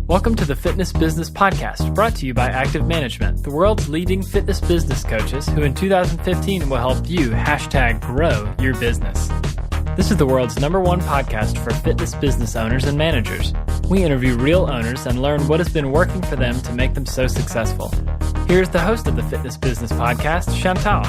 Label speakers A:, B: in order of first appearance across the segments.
A: Welcome to the Fitness Business Podcast, brought to you by Active Management, the world's leading fitness business coaches who in 2015 will help you #grow your business. This is the world's #1 podcast for fitness business owners and managers. We interview real owners and learn what has been working for them to make them so successful. Here's the host of the Fitness Business Podcast, Chantal.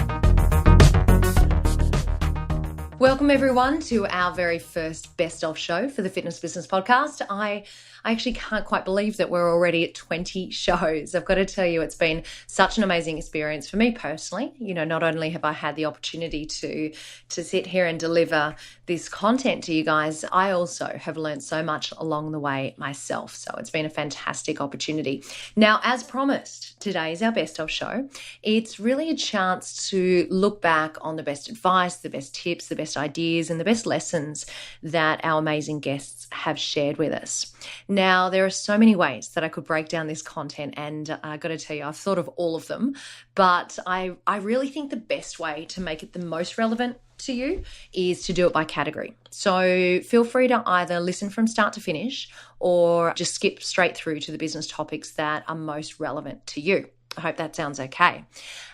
B: Welcome everyone to our very first best of show for the Fitness Business Podcast. I actually can't quite believe that we're already at 20 shows. I've got to tell you, it's been such an amazing experience for me personally. You know, not only have I had the opportunity to sit here and deliver this content to you guys, I also have learned so much along the way myself. So it's been a fantastic opportunity. Now, as promised, today is our best of show. It's really a chance to look back on the best advice, the best tips, the best ideas, and the best lessons that our amazing guests have shared with us. Now, there are so many ways that I could break down this content, and I've got to tell you, I've thought of all of them, but I really think the best way to make it the most relevant to you is to do it by category. So feel free to either listen from start to finish or just skip straight through to the business topics that are most relevant to you. I hope that sounds okay.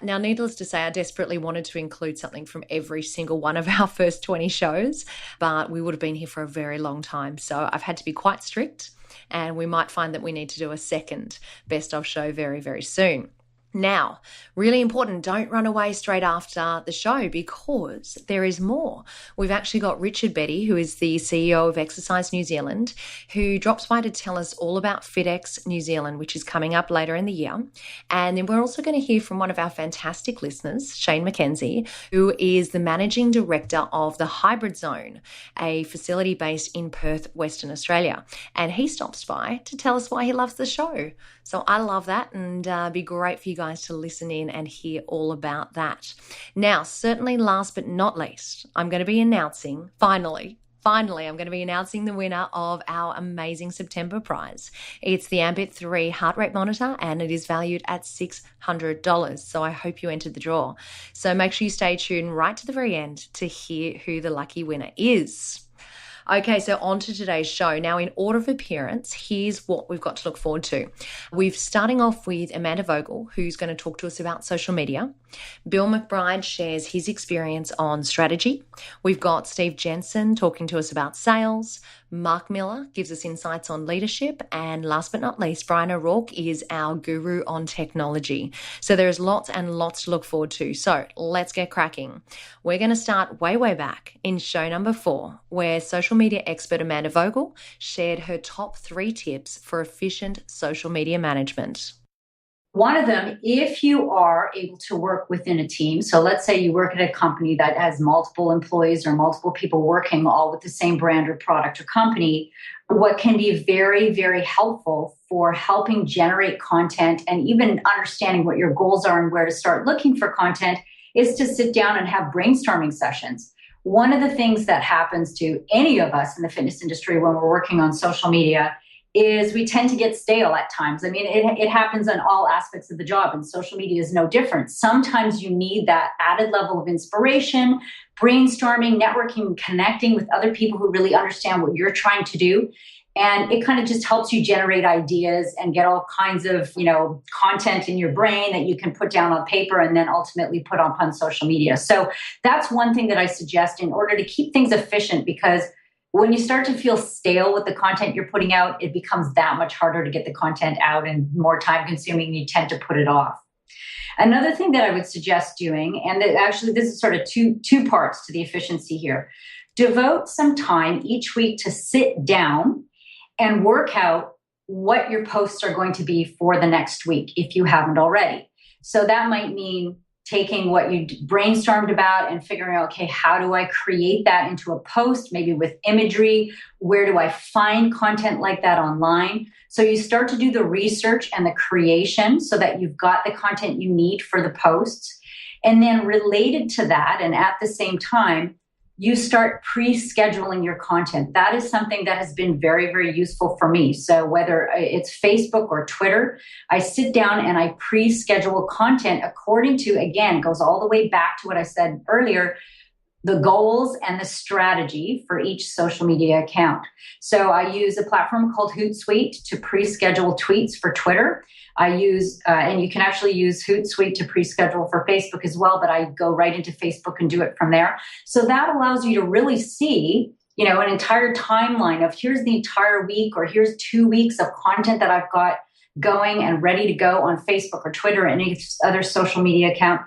B: Now, needless to say, I desperately wanted to include something from every single one of our first 20 shows, but we would have been here for a very long time. So I've had to be quite strict, and we might find that we need to do a second best of show very, very soon. Now, really important, don't run away straight after the show because there is more. We've actually got Richard Betty, who is the CEO of Exercise New Zealand, who drops by to tell us all about FitX New Zealand, which is coming up later in the year. And then we're also going to hear from one of our fantastic listeners, Shane McKenzie, who is the Managing Director of the Hybrid Zone, a facility based in Perth, Western Australia. And he stops by to tell us why he loves the show. So I love that, and it'd be great for you guys to listen in and hear all about that. Now, certainly last but not least, I'm going to be announcing, finally, I'm going to be announcing the winner of our amazing September prize. It's the Ambit 3 heart rate monitor, and it is valued at $600. So I hope you entered the draw. So make sure you stay tuned right to the very end to hear who the lucky winner is. Okay, so on to today's show. Now, in order of appearance, here's what we've got to look forward to. We're starting off with Amanda Vogel, who's going to talk to us about social media. Bill McBride shares his experience on strategy. We've got Steve Jensen talking to us about sales. Mark Miller gives us insights on leadership. And last but not least, Brian O'Rourke is our guru on technology. So there's lots and lots to look forward to. So let's get cracking. We're going to start way back in show number 4, where social media expert Amanda Vogel shared her top 3 tips for efficient social media management.
C: One of them, if you are able to work within a team, so let's say you work at a company that has multiple employees or multiple people working all with the same brand or product or company, what can be very, very helpful for helping generate content and even understanding what your goals are and where to start looking for content is to sit down and have brainstorming sessions. One of the things that happens to any of us in the fitness industry when we're working on social media is we tend to get stale at times. I mean, it happens on all aspects of the job, and social media is no different. Sometimes you need that added level of inspiration, brainstorming, networking, connecting with other people who really understand what you're trying to do. And it kind of just helps you generate ideas and get all kinds of, content in your brain that you can put down on paper and then ultimately put up on social media. So that's one thing that I suggest in order to keep things efficient, because when you start to feel stale with the content you're putting out, it becomes that much harder to get the content out and more time consuming, and you tend to put it off. Another thing that I would suggest doing, and actually this is sort of two parts to the efficiency here, devote some time each week to sit down and work out what your posts are going to be for the next week if you haven't already. So that might mean taking what you brainstormed about and figuring out, okay, how do I create that into a post, maybe with imagery? Where do I find content like that online? So you start to do the research and the creation so that you've got the content you need for the posts. And then related to that, and at the same time, you start pre-scheduling your content. That is something that has been very, very useful for me. So whether it's Facebook or Twitter, I sit down and I pre-schedule content according to, again, goes all the way back to what I said earlier, the goals and the strategy for each social media account. So I use a platform called Hootsuite to pre-schedule tweets for Twitter. I use, and you can actually use Hootsuite to pre-schedule for Facebook as well, but I go right into Facebook and do it from there. So that allows you to really see, an entire timeline of here's the entire week, or here's 2 weeks of content that I've got going and ready to go on Facebook or Twitter or any other social media account.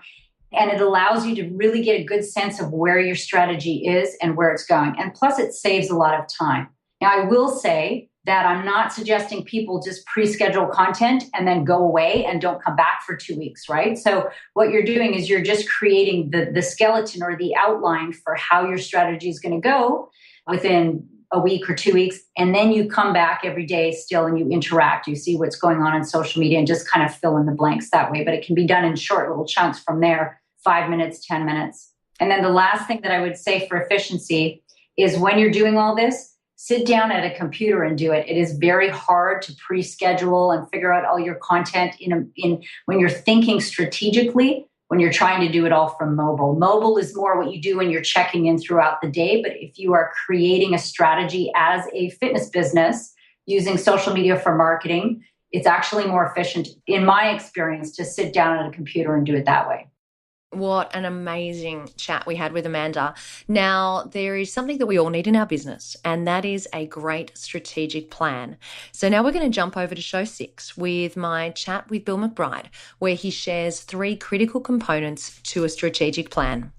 C: And it allows you to really get a good sense of where your strategy is and where it's going. And plus, it saves a lot of time. Now, I will say that I'm not suggesting people just pre-schedule content and then go away and don't come back for 2 weeks, right? So what you're doing is you're just creating the skeleton or the outline for how your strategy is going to go within a week or 2 weeks. And then you come back every day still and you interact. You see what's going on social media and just kind of fill in the blanks that way. But it can be done in short little chunks from there, 5 minutes, 10 minutes. And then the last thing that I would say for efficiency is when you're doing all this, sit down at a computer and do it. It is very hard to pre-schedule and figure out all your content in when you're thinking strategically, when you're trying to do it all from mobile. Mobile is more what you do when you're checking in throughout the day. But if you are creating a strategy as a fitness business using social media for marketing, it's actually more efficient, in my experience, to sit down at a computer and do it that way.
B: What an amazing chat we had with Amanda. Now, there is something that we all need in our business, and that is a great strategic plan. So now we're going to jump over to show 6 with my chat with Bill McBride, where he shares 3 critical components to a strategic plan.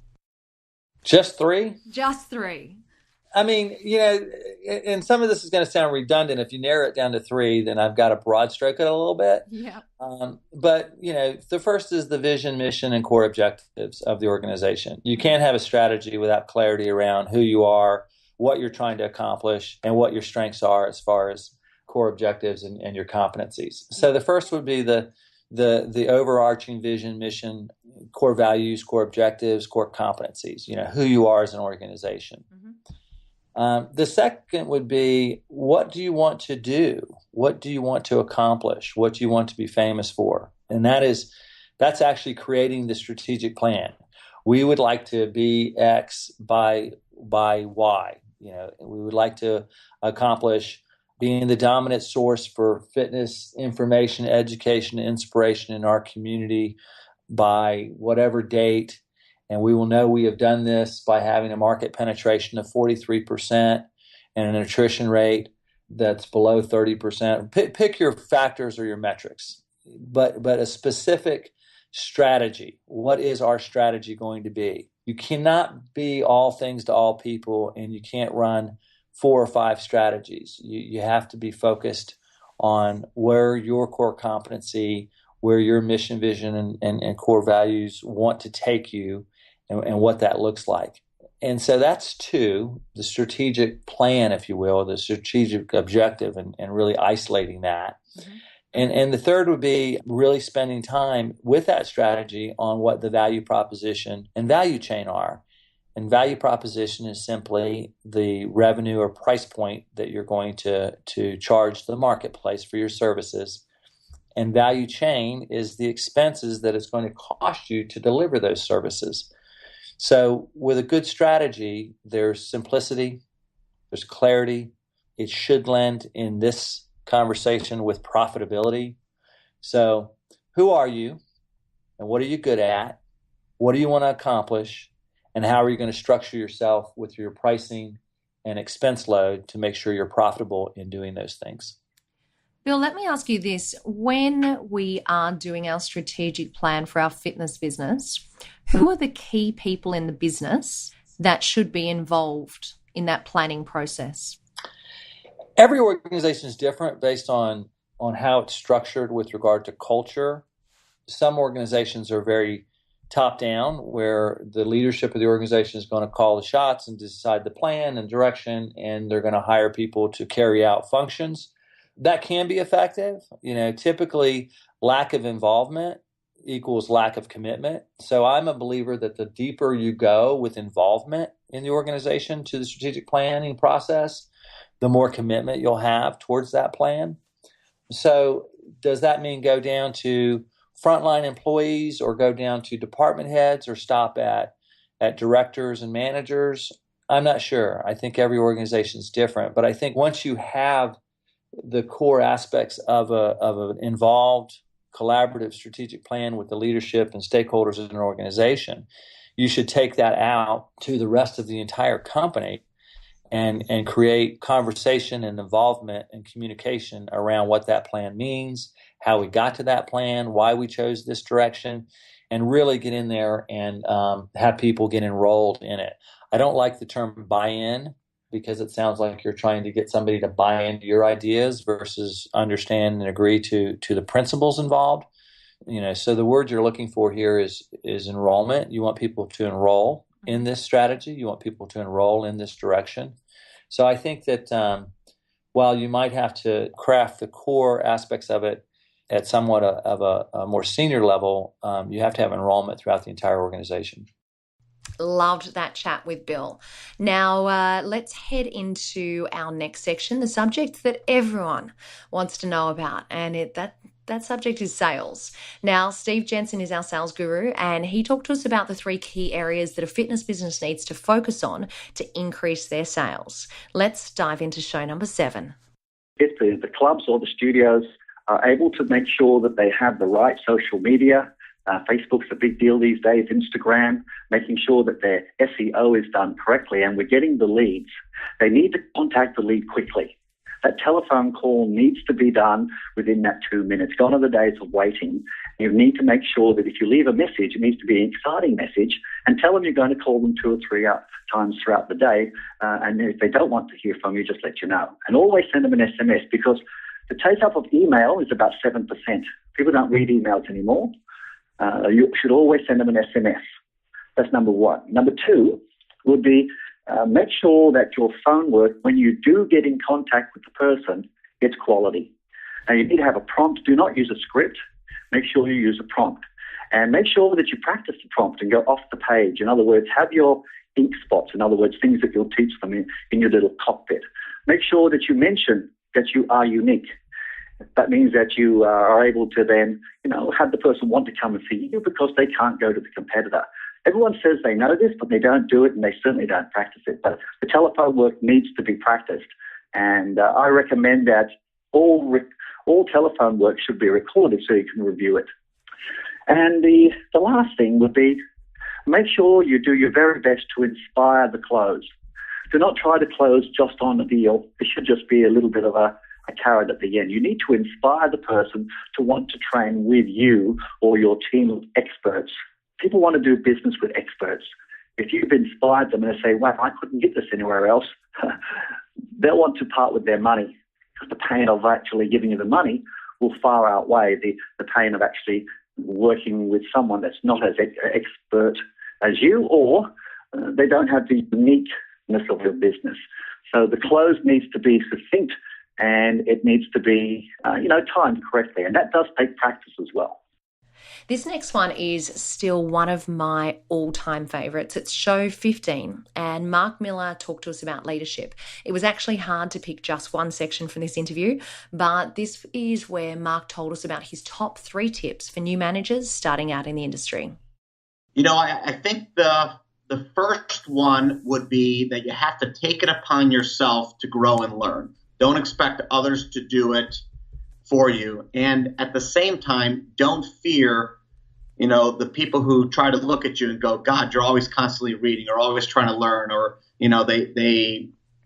A: Just 3?
B: Just 3.
A: I mean, and some of this is going to sound redundant. If you narrow it down to 3, then I've got to broad stroke it a little bit.
B: Yeah.
A: But, the first is the vision, mission, and core objectives of the organization. You can't have a strategy without clarity around who you are, what you're trying to accomplish, and what your strengths are as far as core objectives and your competencies. So the first would be the overarching vision, mission, core values, core objectives, core competencies, who you are as an organization. Mm-hmm. The second would be, what do you want to do? What do you want to accomplish? What do you want to be famous for? And that's actually creating the strategic plan. We would like to be X by Y. We would like to accomplish being the dominant source for fitness, information, education, and inspiration in our community by whatever date. And we will know we have done this by having a market penetration of 43% and an attrition rate that's below 30%. Pick your factors or your metrics, but a specific strategy. What is our strategy going to be? You cannot be all things to all people, and you can't run 4 or 5 strategies. You have to be focused on where your core competency, where your mission, vision, and core values want to take you, and what that looks like. And so that's 2, the strategic plan, if you will, the strategic objective, and really isolating that. Mm-hmm. And the third would be really spending time with that strategy on what the value proposition and value chain are. And value proposition is simply the revenue or price point that you're going to charge the marketplace for your services. And value chain is the expenses that it's going to cost you to deliver those services. So with a good strategy, there's simplicity, there's clarity. It should lend in this conversation with profitability. So who are you and what are you good at? What do you want to accomplish? And how are you going to structure yourself with your pricing and expense load to make sure you're profitable in doing those things?
B: Bill, let me ask you this. When we are doing our strategic plan for our fitness business, who are the key people in the business that should be involved in that planning process?
A: Every organization is different based on how it's structured with regard to culture. Some organizations are very top-down, where the leadership of the organization is going to call the shots and decide the plan and direction, and they're going to hire people to carry out functions. That can be effective. Typically lack of involvement equals lack of commitment. So I'm a believer that the deeper you go with involvement
D: in the organization to the strategic planning process, the more commitment you'll have towards that plan. So does that mean go down to frontline employees or go down to department heads or stop at directors and managers? I'm not sure. I think every organization is different. But I think once you have the core aspects of an involved, collaborative strategic plan with the leadership and stakeholders in an organization, you should take that out to the rest of the entire company and create conversation and involvement and communication around what that plan means, how we got to that plan, why we chose this direction, and really get in there and have people get enrolled in it. I don't like the term buy-in because it sounds like you're trying to get somebody to buy into your ideas versus understand and agree to the principles involved. So the word you're looking for here is enrollment. You want people to enroll in this strategy. You want people to enroll in this direction. So I think that while you might have to craft the core aspects of it at somewhat of a more senior level, you have to have enrollment throughout the entire organization.
B: Loved that chat with Bill. Now, let's head into our next section, the subject that everyone wants to know about, and that subject is sales. Now, Steve Jensen is our sales guru, and he talked to us about the 3 key areas that a fitness business needs to focus on to increase their sales. Let's dive into show number 7.
E: If the clubs or the studios are able to make sure that they have the right social media, Facebook's a big deal these days, Instagram, making sure that their SEO is done correctly and we're getting the leads, they need to contact the lead quickly. That telephone call needs to be done within that 2 minutes. Gone are the days of waiting. You need to make sure that if you leave a message, it needs to be an exciting message, and tell them you're going to call them 2 or 3 times throughout the day. And if they don't want to hear from you, just let you know. And always send them an SMS, because the take-up of email is about 7%. People don't read emails anymore. You should always send them an SMS. That's number 1. Number 2 would be make sure that your phone work, when you do get in contact with the person, it's quality. Now, you need to have a prompt. Do not use a script. Make sure you use a prompt. And make sure that you practice the prompt and go off the page. In other words, have your ink spots. In other words, things that you'll teach them in your little cockpit. Make sure that you mention that you are unique. That means that you are able to then, have the person want to come and see you because they can't go to the competitor. Everyone says they know this, but they don't do it, and they certainly don't practice it. But the telephone work needs to be practiced, and I recommend that all telephone work should be recorded so you can review it. And the last thing would be make sure you do your very best to inspire the close. Do not try to close just on a deal. It should just be a little bit of a carrot at the end. You need to inspire the person to want to train with you or your team of experts. People want to do business with experts. If you've inspired them and they say, wow, I couldn't get this anywhere else, they'll want to part with their money, because the pain of actually giving you the money will far outweigh the pain of actually working with someone that's not as expert as you, or they don't have the uniqueness of your business. So the close needs to be succinct, and it needs to be, timed correctly. And that does take practice as well.
B: This next one is still one of my all-time favourites. It's show 15, and Mark Miller talked to us about leadership. It was actually hard to pick just one section from this interview, but this is where Mark told us about his top 3 tips for new managers starting out in the industry.
F: I think the first one would be that you have to take it upon yourself to grow and learn. Don't expect others to do it for you. And at the same time, don't fear, the people who try to look at you and go, God, you're always constantly reading or always trying to learn, or, they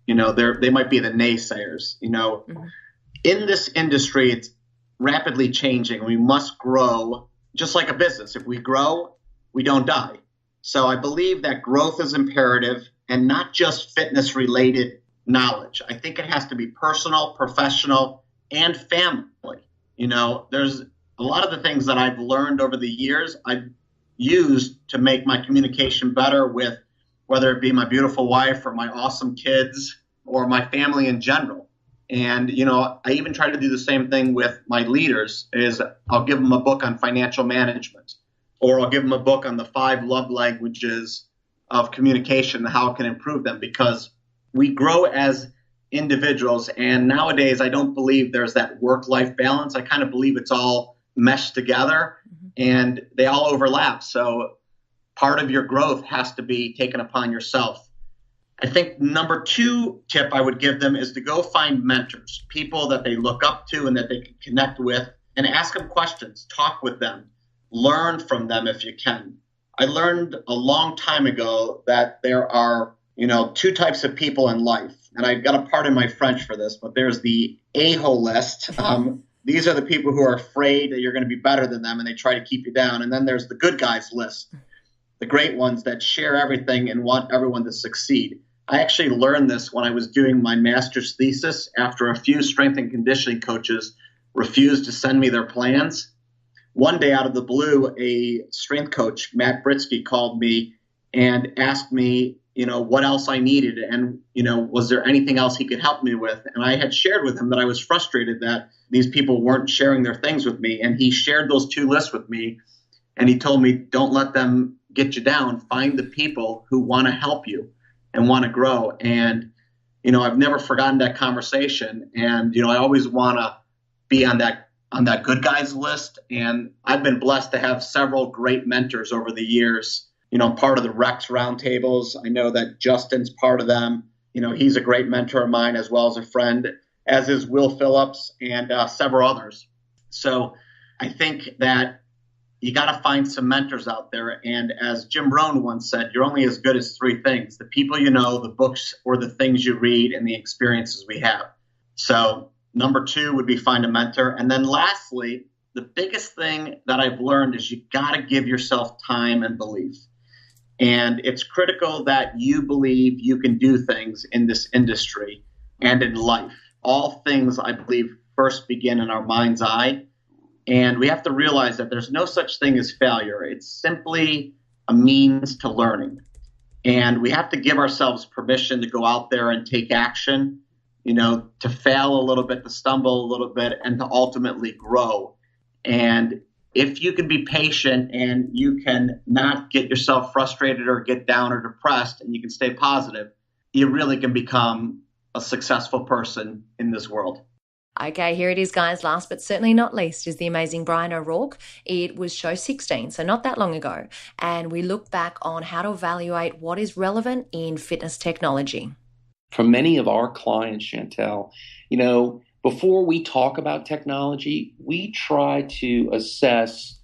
F: might be the naysayers.
B: Mm-hmm.
F: In this industry, it's rapidly changing. We must grow just like a business. If we grow, we don't die. So I believe that growth is imperative, and not just fitness related knowledge. I think it has to be personal, professional, and family. There's a lot of the things that I've learned over the years I've used to make my communication better with, whether it be my beautiful wife or my awesome kids or my family in general. And, I even try to do the same thing with my leaders. Is I'll give them a book on financial management, or I'll give them a book on the 5 love languages of communication and how it can improve them, because we grow as individuals. And nowadays, I don't believe there's that work-life balance. I kind of believe it's all meshed together and they all overlap. So part of your growth has to be taken upon yourself. I think number 2 tip I would give them is to go find mentors, people that they look up to and that they can connect with, and ask them questions, talk with them, learn from them if you can. I learned a long time ago that there are, 2 types of people in life. And I got to pardon my French for this, but there's the a-hole list. These are the people who are afraid that you're going to be better than them and they try to keep you down. And then there's the good guys list, the great ones that share everything and want everyone to succeed. I actually learned this when I was doing my master's thesis after a few strength and conditioning coaches refused to send me their plans. One day out of the blue, a strength coach, Matt Britsky, called me and asked me, what else I needed and, was there anything else he could help me with? And I had shared with him that I was frustrated that these people weren't sharing their things with me. And he shared those 2 lists with me. And he told me, don't let them get you down. Find the people who want to help you and want to grow. And, I've never forgotten that conversation. And, I always want to be on that good guys list. And I've been blessed to have several great mentors over the years, part of the Rex roundtables. I know that Justin's part of them. He's a great mentor of mine as well as a friend, as is Will Phillips and several others. So I think that you got to find some mentors out there. And as Jim Rohn once said, you're only as good as 3 things: the people you know, the books or the things you read, and the experiences we have. So number 2 would be find a mentor. And then lastly, the biggest thing that I've learned is you got to give yourself time and belief. And it's critical that you believe you can do things in this industry and in life. All things, I believe, first begin in our mind's eye. And we have to realize that there's no such thing as failure. It's simply a means to learning. And we have to give ourselves permission to go out there and take action, to fail a little bit, to stumble a little bit, and to ultimately grow. And if you can be patient and you can not get yourself frustrated or get down or depressed, and you can stay positive, you really can become a successful person in this world.
B: Okay, here it is, guys. Last but certainly not least is the amazing Brian O'Rourke. It was show 16, so not that long ago. And we look back on how to evaluate what is relevant in fitness technology.
G: For many of our clients, Chantal, before we talk about technology, we try to assess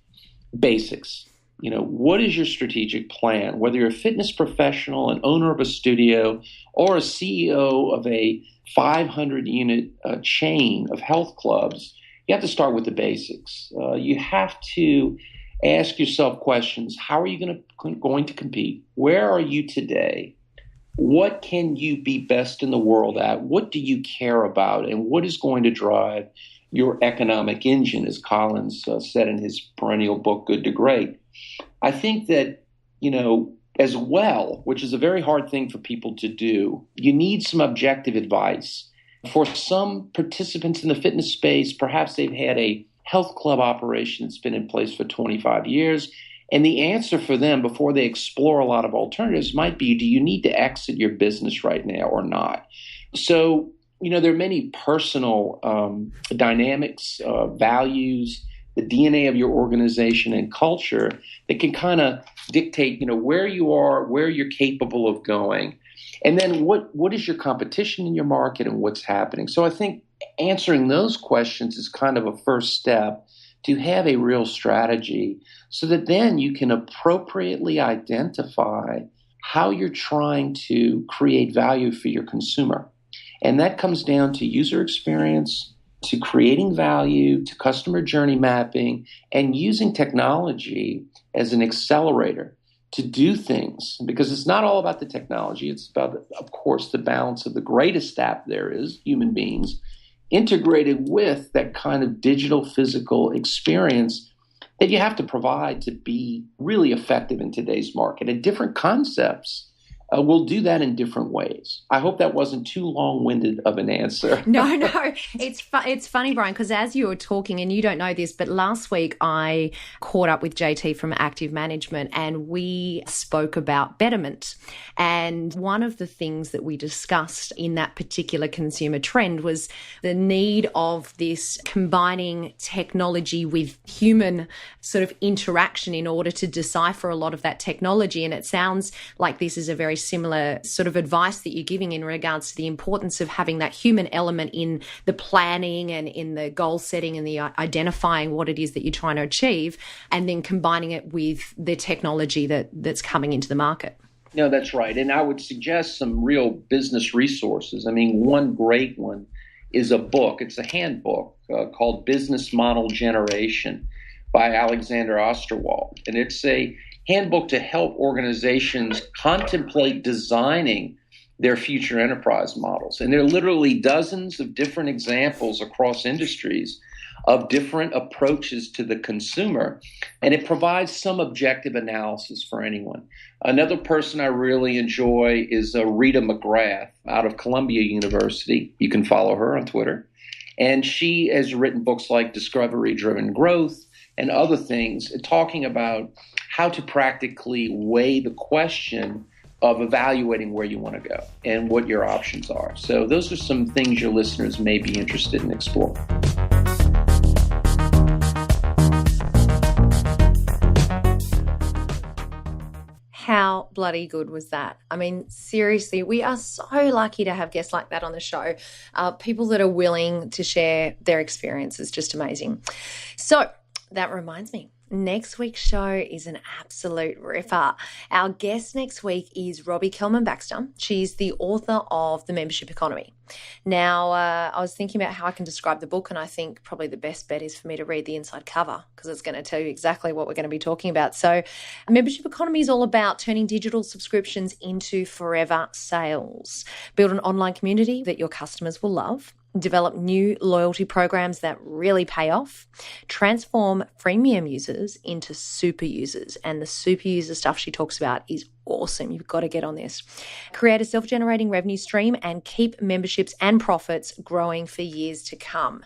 G: basics. What is your strategic plan? Whether you're a fitness professional, an owner of a studio, or a CEO of a 500-unit chain of health clubs, you have to start with the basics. You have to ask yourself questions. How are you going to compete? Where are you today? What can you be best in the world at? What do you care about? And what is going to drive your economic engine, as Collins said in his perennial book, Good to Great? I think that, as well, which is a very hard thing for people to do, you need some objective advice. For some participants in the fitness space, perhaps they've had a health club operation that's been in place for 25 years. And the answer for them before they explore a lot of alternatives might be, do you need to exit your business right now or not? So, there are many personal dynamics, values, the DNA of your organization and culture that can kind of dictate, where you are, where you're capable of going. And then what is your competition in your market and what's happening? So I think answering those questions is kind of a first step to have a real strategy so that then you can appropriately identify how you're trying to create value for your consumer. And that comes down to user experience, to creating value, to customer journey mapping, and using technology as an accelerator to do things. Because it's not all about the technology. It's about, of course, the balance of the greatest app there is, human beings, integrated with that kind of digital physical experience that you have to provide to be really effective in today's market. And different concepts We'll do that in different ways. I hope that wasn't too long-winded of an answer.
B: No, it's funny, Brian, because as you were talking, and you don't know this, but last week I caught up with JT from Active Management and we spoke about betterment. And one of the things that we discussed in that particular consumer trend was the need of this combining technology with human sort of interaction in order to decipher a lot of that technology. And it sounds like this is a very similar sort of advice that you're giving in regards to the importance of having that human element in the planning and in the goal setting and the identifying what it is that you're trying to achieve, and then combining it with the technology that's coming into the market.
G: No, that's right. And I would suggest some real business resources. I mean, one great one is a book. It's a handbook called Business Model Generation by Alexander Osterwald. And it's a handbook to help organizations contemplate designing their future enterprise models. And there are literally dozens of different examples across industries of different approaches to the consumer, and it provides some objective analysis for anyone. Another person I really enjoy is Rita McGrath out of Columbia University. You can follow her on Twitter. And she has written books like Discovery-Driven Growth and other things, talking about how to practically weigh the question of evaluating where you want to go and what your options are. So those are some things your listeners may be interested in exploring.
B: How bloody good was that? I mean, seriously, we are so lucky to have guests like that on the show. People that are willing to share their experiences, just amazing. So that reminds me, next week's show is an absolute ripper. Our guest next week is Robbie Kelman-Baxter. She's the author of The Membership Economy. Now, I was thinking about how I can describe the book, and I think probably the best bet is for me to read the inside cover because it's going to tell you exactly what we're going to be talking about. So Membership Economy is all about turning digital subscriptions into forever sales. Build an online community that your customers will love. Develop new loyalty programs that really pay off, transform freemium users into super users. And the super user stuff she talks about is awesome. You've got to get on this. Create a self-generating revenue stream and keep memberships and profits growing for years to come.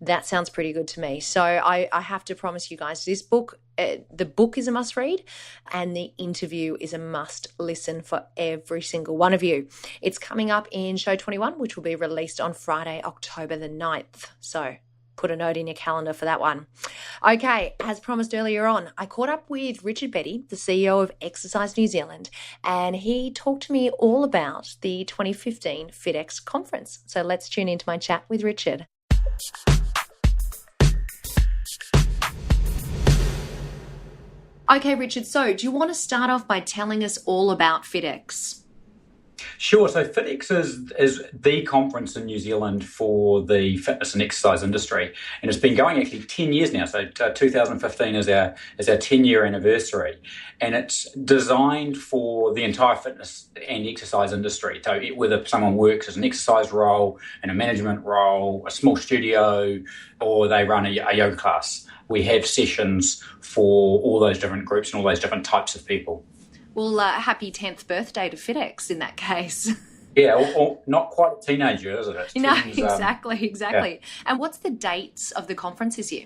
B: That sounds pretty good to me. So I have to promise you guys, this book, the book is a must read and the interview is a must listen for every single one of you. It's coming up in show 21, which will be released on Friday, October the 9th. So put a note in your calendar for that one. Okay, as promised earlier on, I caught up with Richard Betty, the CEO of Exercise New Zealand, and he talked to me all about the 2015 FitX conference. So let's tune into my chat with Richard. Okay, Richard, so do you want to start off by telling us all about FitX?
H: Sure. So FitX is the conference in New Zealand for the fitness and exercise industry, and it's been going actually 10 years now. So 2015 is our 10-year anniversary, and it's designed for the entire fitness and exercise industry. So whether someone works as an exercise role, in a management role, a small studio, or they run a yoga class, we have sessions for all those different groups and all those different types of people.
B: Well, happy 10th birthday to FitX in that case.
H: Yeah, or not quite a teenager, is it?
B: No, exactly. Yeah. And what's the dates of the conference this year?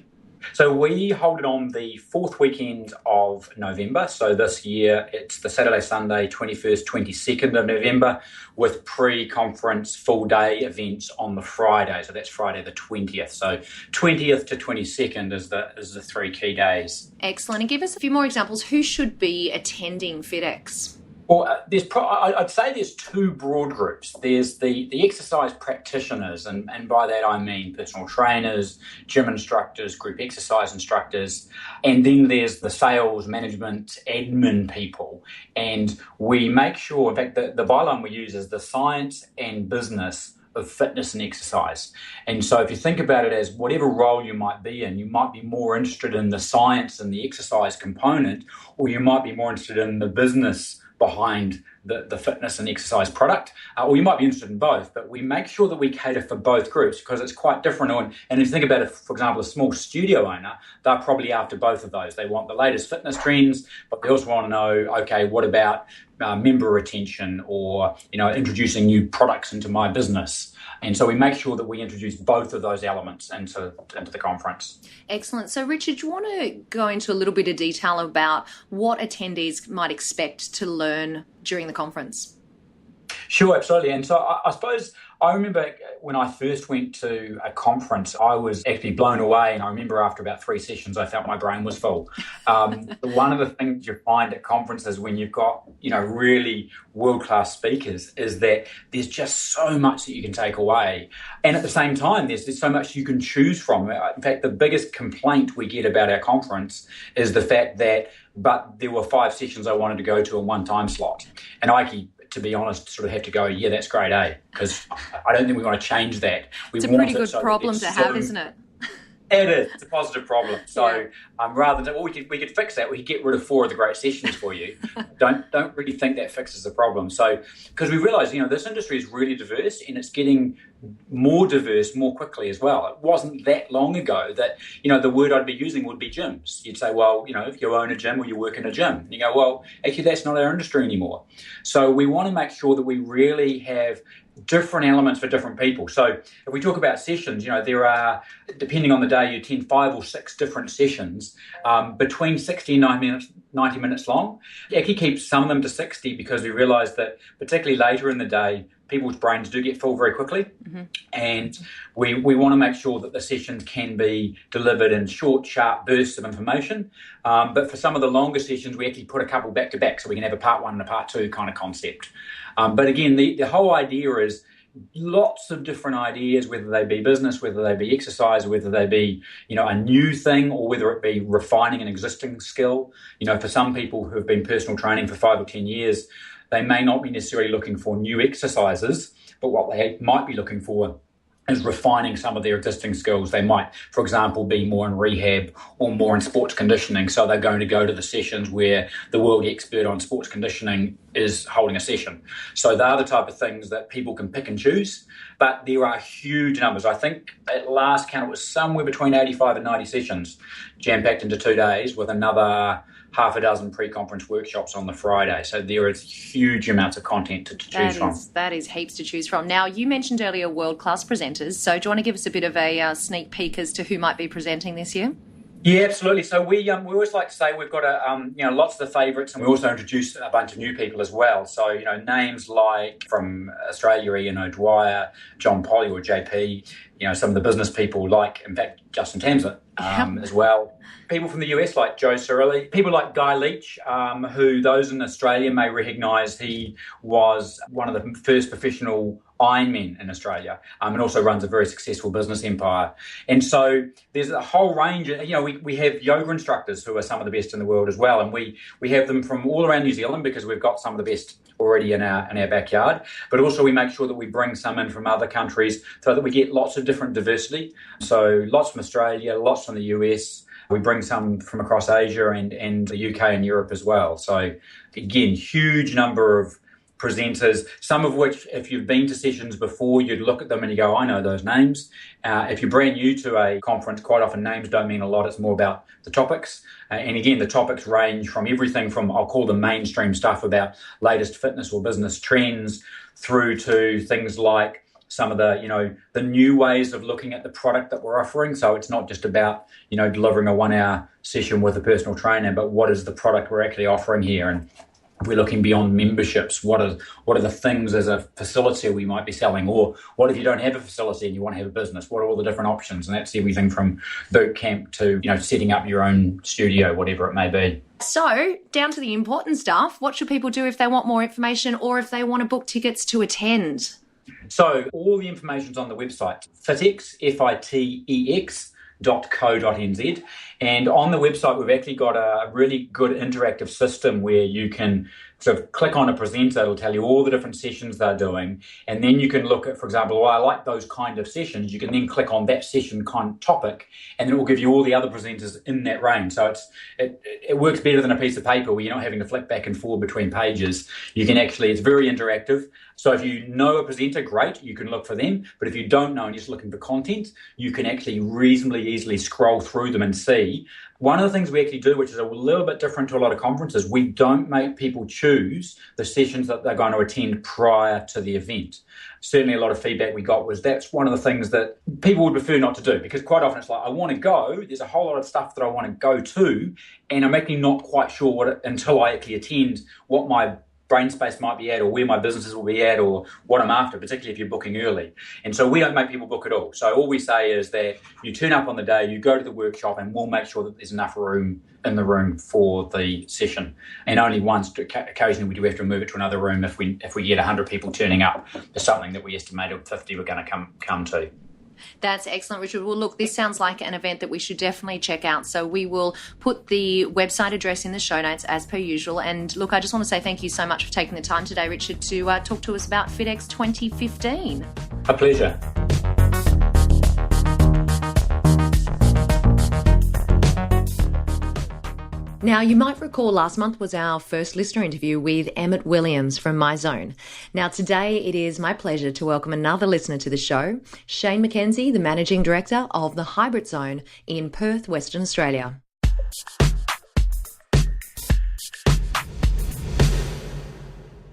H: So we hold it on the fourth weekend of November. So this year it's the Saturday, Sunday, 21st, 22nd of November, with pre-conference full-day events on the Friday. So that's Friday the 20th. So 20th to 22nd is the 3 key days.
B: Excellent. And give us a few more examples. Who should be attending FitX?
H: Well, I'd say there's two broad groups. There's the exercise practitioners, and by that I mean personal trainers, gym instructors, group exercise instructors, and then there's the sales, management, admin people. And we make sure, in fact, the byline we use is the science and business of fitness and exercise. And so if you think about it as whatever role you might be in, you might be more interested in the science and the exercise component, or you might be more interested in the business behind the fitness and exercise product, or you might be interested in both, but we make sure that we cater for both groups because it's quite different. And if you think about it, for example, a small studio owner, they're probably after both of those. They want the latest fitness trends, but they also want to know, okay, what about member retention or, introducing new products into my business? And so we make sure that we introduce both of those elements into the conference.
B: Excellent. So, Richard, do you want to go into a little bit of detail about what attendees might expect to learn during the conference?
H: Sure, absolutely. And so I suppose I remember when I first went to a conference, I was actually blown away. And I remember after about 3 sessions, I felt my brain was full. One of the things you find at conferences when you've got, really world-class speakers is that there's just so much that you can take away. And at the same time, there's so much you can choose from. In fact, the biggest complaint we get about our conference is the fact that, but there were 5 sessions I wanted to go to in one time slot. And I actually, to be honest, sort of have to go, yeah, that's grade A, because I don't think we want to change that.
B: It's a pretty good problem to have, isn't it?
H: It is. It's a positive problem. So rather than, we could fix that. We could get rid of 4 of the great sessions for you. Don't really think that fixes the problem. So because we realise, this industry is really diverse and it's getting more diverse more quickly as well. It wasn't that long ago that, the word I'd be using would be gyms. You'd say, well, if you own a gym or you work in a gym. And you go, well, actually, that's not our industry anymore. So we want to make sure that we really have different elements for different people. So if we talk about sessions, there are, depending on the day, you attend 5 or 6 different sessions between 60 and 90 minutes long. You actually keep some of them to 60 because we realise that particularly later in the day, people's brains do get full very quickly. Mm-hmm. And we want to make sure that the sessions can be delivered in short, sharp bursts of information. But for some of the longer sessions, we actually put a couple back to back so we can have a part 1 and a part 2 kind of concept. But again, the whole idea is lots of different ideas, whether they be business, whether they be exercise, whether they be, a new thing, or whether it be refining an existing skill. For some people who have been personal training for 5 or 10 years, they may not be necessarily looking for new exercises, but what they might be looking for is refining some of their existing skills. They might, for example, be more in rehab or more in sports conditioning. So they're going to go to the sessions where the world expert on sports conditioning is holding a session. So they're the type of things that people can pick and choose. But there are huge numbers. I think at last count it was somewhere between 85 and 90 sessions jam-packed into 2 days with another half a dozen pre-conference workshops on the Friday. So there is huge amounts of content to choose from.
B: That is heaps to choose from. Now, you mentioned earlier world-class presenters. So do you want to give us a bit of a sneak peek as to who might be presenting this year?
H: Yeah, absolutely. So we always like to say we've got lots of the favourites, and we also introduce a bunch of new people as well. So names like from Australia, Ian O'Dwyer, John Polly or JP. Some of the business people like, in fact, Justin Tamsett as well. People from the US like Joe Cirilli, people like Guy Leach, who those in Australia may recognise. He was one of the first professional Ironmen in Australia, and also runs a very successful business empire. And so there's a whole range. We have yoga instructors who are some of the best in the world as well, and we have them from all around New Zealand because we've got some of the best already in our backyard. But also we make sure that we bring some in from other countries so that we get lots of different diversity. So lots from Australia, lots from the US. We bring some from across Asia and the UK and Europe as well. So again, huge number of presenters, some of which, if you've been to sessions before, you'd look at them and you go, I know those names. If you're brand new to a conference, quite often names don't mean a lot. It's more about the topics. And again, the topics range from everything from, I'll call them mainstream stuff about latest fitness or business trends, through to things like some of the new ways of looking at the product that we're offering. So it's not just about, delivering a 1-hour session with a personal trainer, but what is the product we're actually offering here? And if we're looking beyond memberships, what are the things as a facility we might be selling? Or what if you don't have a facility and you want to have a business? What are all the different options? And that's everything from boot camp to, setting up your own studio, whatever it may be.
B: So, down to the important stuff, what should people do if they want more information or if they want to book tickets to attend?
H: So all the information's on the website, fitex.co.nz. And on the website, we've actually got a really good interactive system where you can sort of click on a presenter. It'll tell you all the different sessions they're doing. And then you can look at, for example, I like those kind of sessions. You can then click on that session kind of topic, and then it will give you all the other presenters in that range. So it works better than a piece of paper where you're not having to flick back and forward between pages. You can actually, it's very interactive. So if you know a presenter, great, you can look for them. But if you don't know and you're just looking for content, you can actually reasonably easily scroll through them and see. One of the things we actually do, which is a little bit different to a lot of conferences, we don't make people choose the sessions that they're going to attend prior to the event. Certainly a lot of feedback we got was that's one of the things that people would prefer not to do, because quite often it's like, I want to go, there's a whole lot of stuff that I want to go to, and I'm actually not quite sure until I actually attend what my brain space might be at, or where my businesses will be at, or what I'm after, particularly if you're booking early. And so we don't make people book at all. So all we say is that you turn up on the day, you go to the workshop, and we'll make sure that there's enough room in the room for the session. And only once, occasionally we do have to move it to another room if we get 100 people turning up for something that we estimated 50 were going to come to.
B: That's excellent, Richard. Well, look, this sounds like an event that we should definitely check out. So we will put the website address in the show notes as per usual. And look, I just want to say thank you so much for taking the time today, Richard, to talk to us about FitX 2015.
H: A pleasure.
B: Now, you might recall last month was our first listener interview with Emmett Williams from MyZone. Now, today it is my pleasure to welcome another listener to the show, Shane McKenzie, the Managing Director of the Hybrid Zone in Perth, Western Australia.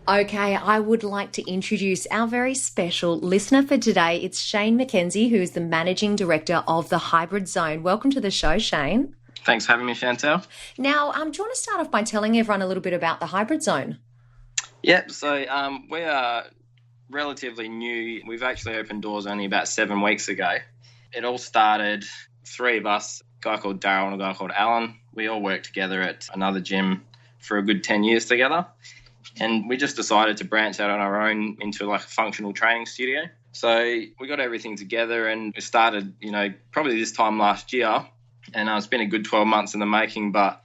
B: Okay, I would like to introduce our very special listener for today. It's Shane McKenzie, who is the Managing Director of the Hybrid Zone. Welcome to the show, Shane.
I: Thanks for having me, Chantal.
B: Now, do you want to start off by telling everyone a little bit about the Hybrid Zone?
I: Yep, so we are relatively new. We've actually opened doors only about 7 weeks ago. It all started, 3 of us, a guy called Darren and a guy called Alan. We all worked together at another gym for a good 10 years together. And we just decided to branch out on our own into like a functional training studio. So we got everything together and we started, probably this time last year. And it's been a good 12 months in the making, but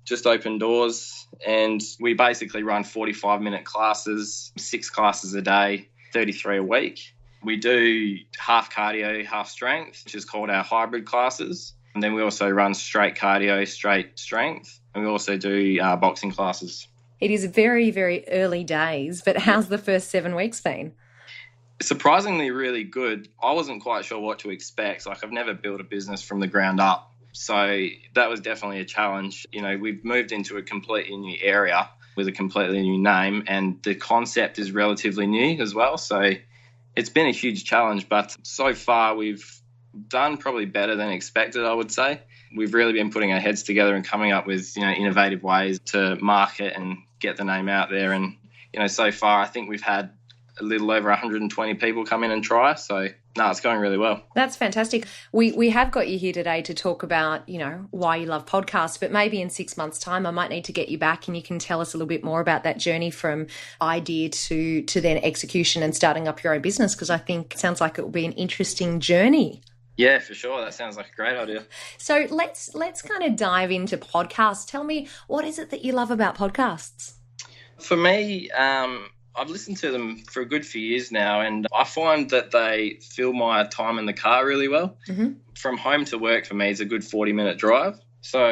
I: just opened doors, and we basically run 45-minute classes, 6 classes a day, 33 a week. We do half cardio, half strength, which is called our hybrid classes. And then we also run straight cardio, straight strength. And we also do boxing classes.
B: It is very, very early days, but how's the first 7 weeks been?
I: Surprisingly really good. I wasn't quite sure what to expect. I've never built a business from the ground up. So that was definitely a challenge. We've moved into a completely new area with a completely new name, and the concept is relatively new as well. So it's been a huge challenge, but so far we've done probably better than expected, I would say. We've really been putting our heads together and coming up with, innovative ways to market and get the name out there. And, so far I think we've had a little over 120 people come in and try. So, it's going really well.
B: That's fantastic. We have got you here today to talk about, why you love podcasts, but maybe in 6 months' time I might need to get you back and you can tell us a little bit more about that journey from idea to then execution and starting up your own business, because I think it sounds like it will be an interesting journey.
I: Yeah, for sure. That sounds like a great idea.
B: So let's kind of dive into podcasts. Tell me, what is it that you love about podcasts?
I: For me, I've listened to them for a good few years now, and I find that they fill my time in the car really well. Mm-hmm. From home to work for me is a good 40-minute drive. So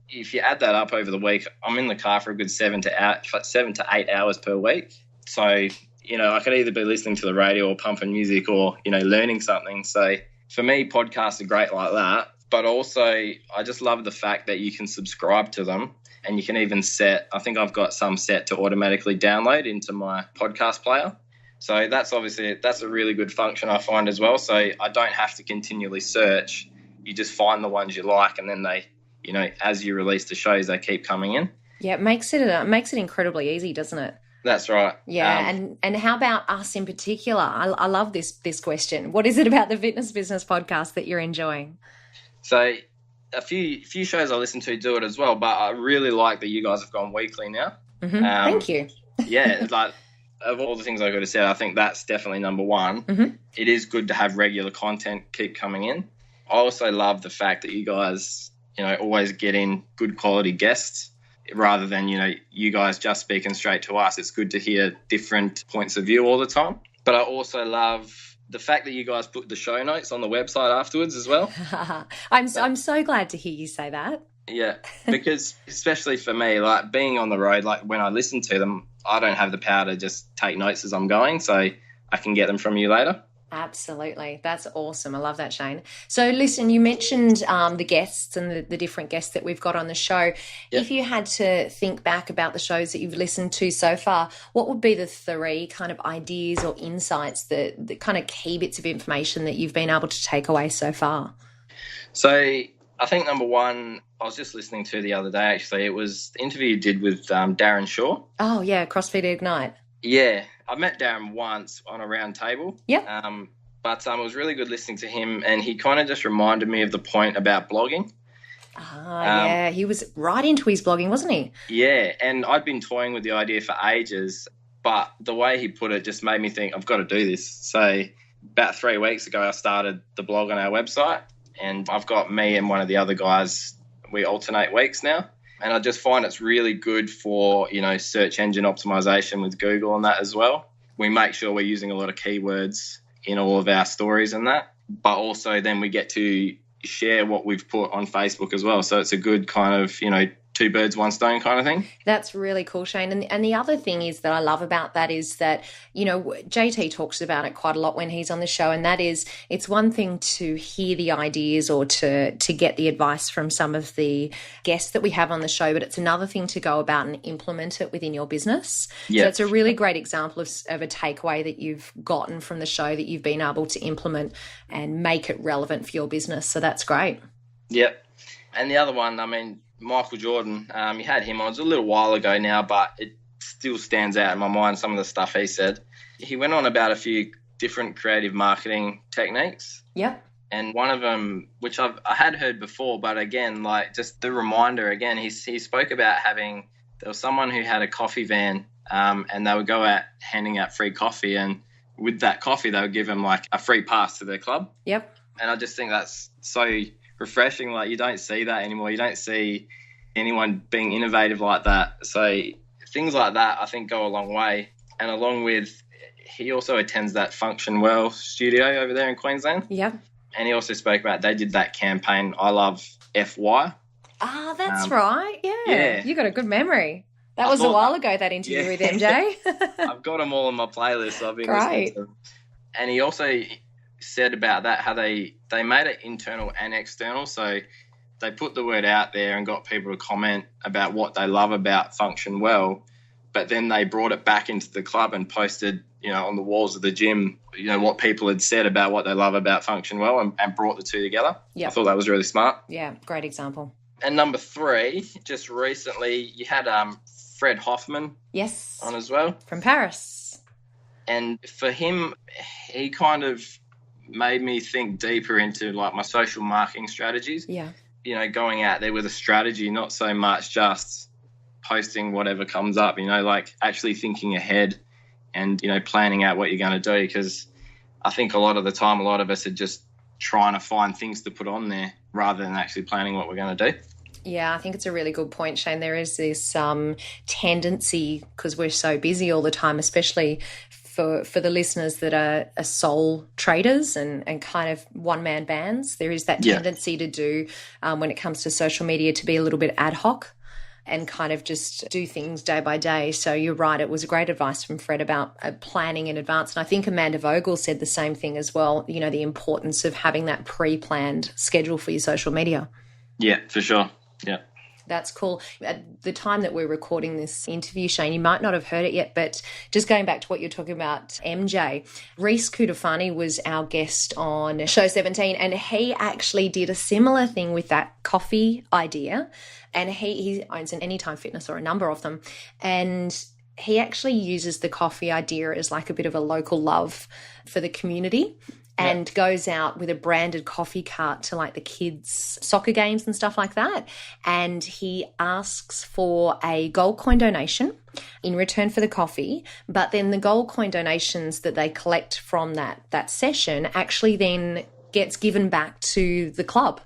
I: if you add that up over the week, I'm in the car for a good 7 to 8 hours per week. So, I could either be listening to the radio or pumping music or, learning something. So for me, podcasts are great like that. But also I just love the fact that you can subscribe to them. And you can even I think I've got some set to automatically download into my podcast player. So that's a really good function I find as well. So I don't have to continually search. You just find the ones you like, and then they, as you release the shows, they keep coming in.
B: Yeah, it makes it incredibly easy, doesn't it?
I: That's right.
B: Yeah, and how about us in particular? I love this question. What is it about the Fitness Business podcast that you're enjoying?
I: So a few shows I listen to do it as well, but I really like that you guys have gone weekly now.
B: Mm-hmm. Thank you.
I: Yeah, of all the things I could have said, I think that's definitely number one. Mm-hmm. It is good to have regular content keep coming in. I also love the fact that you guys always getting good quality guests rather than, you guys just speaking straight to us. It's good to hear different points of view all the time. But I also love the fact that you guys put the show notes on the website afterwards as well.
B: I'm so glad to hear you say that.
I: Yeah, because especially for me, like being on the road, like when I listen to them, I don't have the power to just take notes as I'm going, so I can get them from you later.
B: Absolutely. That's awesome. I love that, Shane. So listen, you mentioned the guests and the different guests that we've got on the show. Yep. If you had to think back about the shows that you've listened to so far, what would be the 3 kind of ideas or insights, the kind of key bits of information that you've been able to take away so far?
I: So I think number 1, I was just listening to the other day, actually. It was the interview you did with Darren Shaw.
B: Oh, yeah, CrossFit Ignite.
I: Yeah, I met Darren once on a round table.
B: Yep.
I: But it was really good listening to him, and he kind of just reminded me of the point about blogging.
B: Yeah, he was right into his blogging, wasn't he?
I: Yeah, and I'd been toying with the idea for ages, but the way he put it just made me think, I've got to do this. So about 3 weeks ago, I started the blog on our website, and I've got me and one of the other guys, we alternate weeks now. And I just find it's really good for, search engine optimization with Google and that as well. We make sure we're using a lot of keywords in all of our stories and that, but also then we get to share what we've put on Facebook as well. So it's a good kind of, 2 birds, 1 stone kind of thing.
B: That's really cool, Shane. And the other thing is that I love about that is that, JT talks about it quite a lot when he's on the show, and that is it's one thing to hear the ideas or to get the advice from some of the guests that we have on the show, but it's another thing to go about and implement it within your business. Yep. So it's a really great example of a takeaway that you've gotten from the show that you've been able to implement and make it relevant for your business. So that's great.
I: Yep. And the other one, Michael Jordan, you had him on. It was a little while ago now, but it still stands out in my mind, some of the stuff he said. He went on about a few different creative marketing techniques.
B: Yep.
I: And one of them, which I had heard before, but again, like just the reminder again, he spoke about there was someone who had a coffee van and they would go out handing out free coffee, and with that coffee, they would give him like a free pass to their club.
B: Yep. And
I: I just think that's so refreshing. Like you don't see that anymore. You don't see anyone being innovative like that. So things like that I think go a long way. And along with, he also attends that Function Well studio over there in Queensland.
B: Yep.
I: And he also spoke about, they did that campaign, I Love FY.
B: Ah, that's right. Yeah. You got a good memory. That was a while ago, that interview with MJ.
I: I've got them all on my playlist. So I've been
B: listening
I: to them. And he also said about that, how they made it internal and external. So they put the word out there and got people to comment about what they love about Function Well, but then they brought it back into the club and posted, on the walls of the gym, what people had said about what they love about Function Well, and brought the 2 together. Yep. I thought that was really smart.
B: Yeah, great example.
I: And number 3, just recently, you had Fred Hoffman on as well.
B: From Paris.
I: And for him, he kind of made me think deeper into like my social marketing strategies.
B: Yeah.
I: Going out there with a strategy, not so much just posting whatever comes up, like actually thinking ahead and, planning out what you're going to do. Because I think a lot of the time, a lot of us are just trying to find things to put on there rather than actually planning what we're going to do.
B: Yeah, I think it's a really good point, Shane. There is this tendency, because we're so busy all the time, especially for the listeners that are sole traders and kind of one-man bands, there is that tendency to do, when it comes to social media, to be a little bit ad hoc and kind of just do things day by day. So you're right, it was great advice from Fred about planning in advance. And I think Amanda Vogel said the same thing as well, the importance of having that pre-planned schedule for your social media.
I: Yeah, for sure. Yeah.
B: That's cool. At the time that we're recording this interview, Shane, you might not have heard it yet, but just going back to what you're talking about, MJ, Reese Kudafani was our guest on Show 17, and he actually did a similar thing with that coffee idea. And he owns an Anytime Fitness, or a number of them, and he actually uses the coffee idea as like a bit of a local love for the community. And goes out with a branded coffee cart to like the kids' soccer games and stuff like that. And he asks for a gold coin donation in return for the coffee. But then the gold coin donations that they collect from that session actually then gets given back to the club.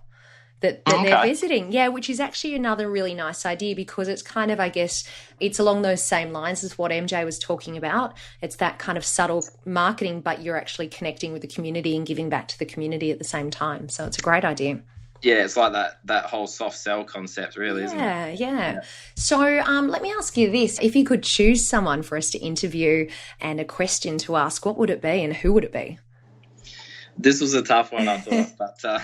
B: that they're visiting. Yeah, which is actually another really nice idea, because it's kind of, I guess, it's along those same lines as what MJ was talking about. It's that kind of subtle marketing, but you're actually connecting with the community and giving back to the community at the same time. So it's a great idea.
I: Yeah, it's like that whole soft sell concept, really, isn't it?
B: Yeah. So let me ask you this. If you could choose someone for us to interview and a question to ask, what would it be and who would it be?
I: This was a tough one, I thought.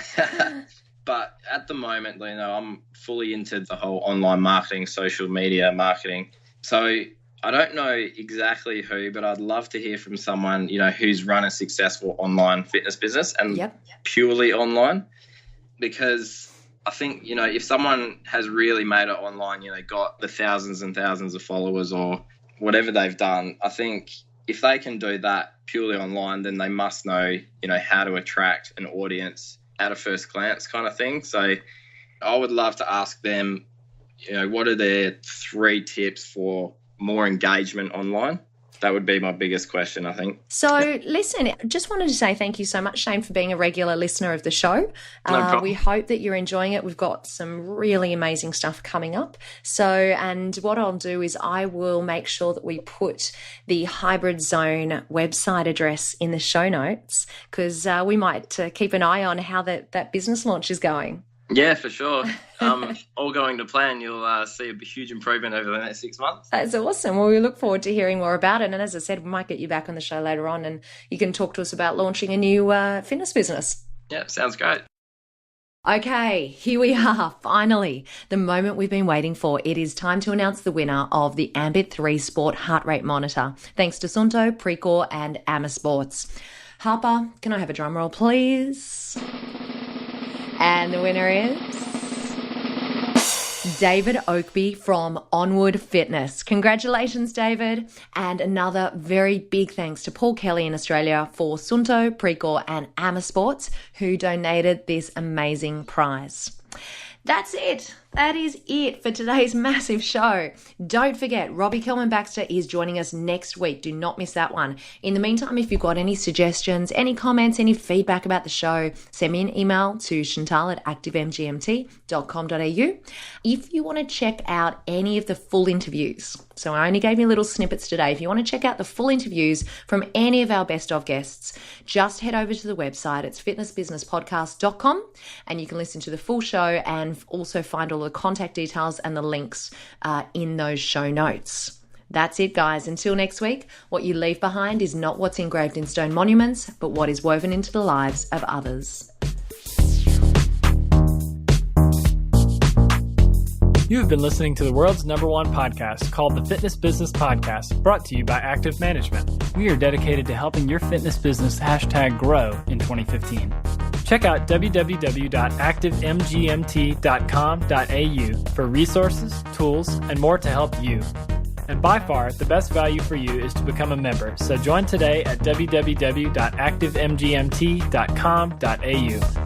I: But at the moment, I'm fully into the whole online marketing, social media marketing. So I don't know exactly who, but I'd love to hear from someone, who's run a successful online fitness business and purely online. Because I think, if someone has really made it online, got the thousands and thousands of followers or whatever they've done, I think if they can do that purely online, then they must know, how to attract an audience at a first glance kind of thing. So I would love to ask them, what are their 3 tips for more engagement online? That would be my biggest question, I think.
B: So, listen, just wanted to say thank you so much, Shane, for being a regular listener of the show.
I: No problem.
B: We hope that you're enjoying it. We've got some really amazing stuff coming up. So, and what I'll do is I will make sure that we put the Hybrid Zone website address in the show notes, because we might keep an eye on how that business launch is going.
I: Yeah, for sure. All going to plan. You'll see a huge improvement over the next 6 months.
B: That's awesome. Well, we look forward to hearing more about it. And as I said, we might get you back on the show later on and you can talk to us about launching a new fitness business.
I: Yeah, sounds great.
B: Okay, here we are, finally, the moment we've been waiting for. It is time to announce the winner of the Ambit 3 Sport Heart Rate Monitor, thanks to Sunto, Precor and Amma Sports. Harper, can I have a drum roll, please? And the winner is David Oakby from Onward Fitness. Congratulations, David. And another very big thanks to Paul Kelly in Australia for Sunto, Precor and Amma Sports, who donated this amazing prize. That's it. That is it for today's massive show. Don't forget, Robbie Kelman-Baxter is joining us next week. Do not miss that one. In the meantime, if you've got any suggestions, any comments, any feedback about the show, send me an email to chantal@activemgmt.com.au. If you want to check out any of the full interviews, so I only gave you little snippets today. If you want to check out the full interviews from any of our best of guests, just head over to the website. It's fitnessbusinesspodcast.com, and you can listen to the full show and also find all the contact details and the links in those show notes. That's it, guys. Until next week, what you leave behind is not what's engraved in stone monuments, but what is woven into the lives of others.
A: You have been listening to the world's #1 podcast called the Fitness Business Podcast, brought to you by Active Management. We are dedicated to helping your fitness business #grow in 2015. Check out www.activemgmt.com.au for resources, tools, and more to help you. And by far, the best value for you is to become a member. So join today at www.activemgmt.com.au.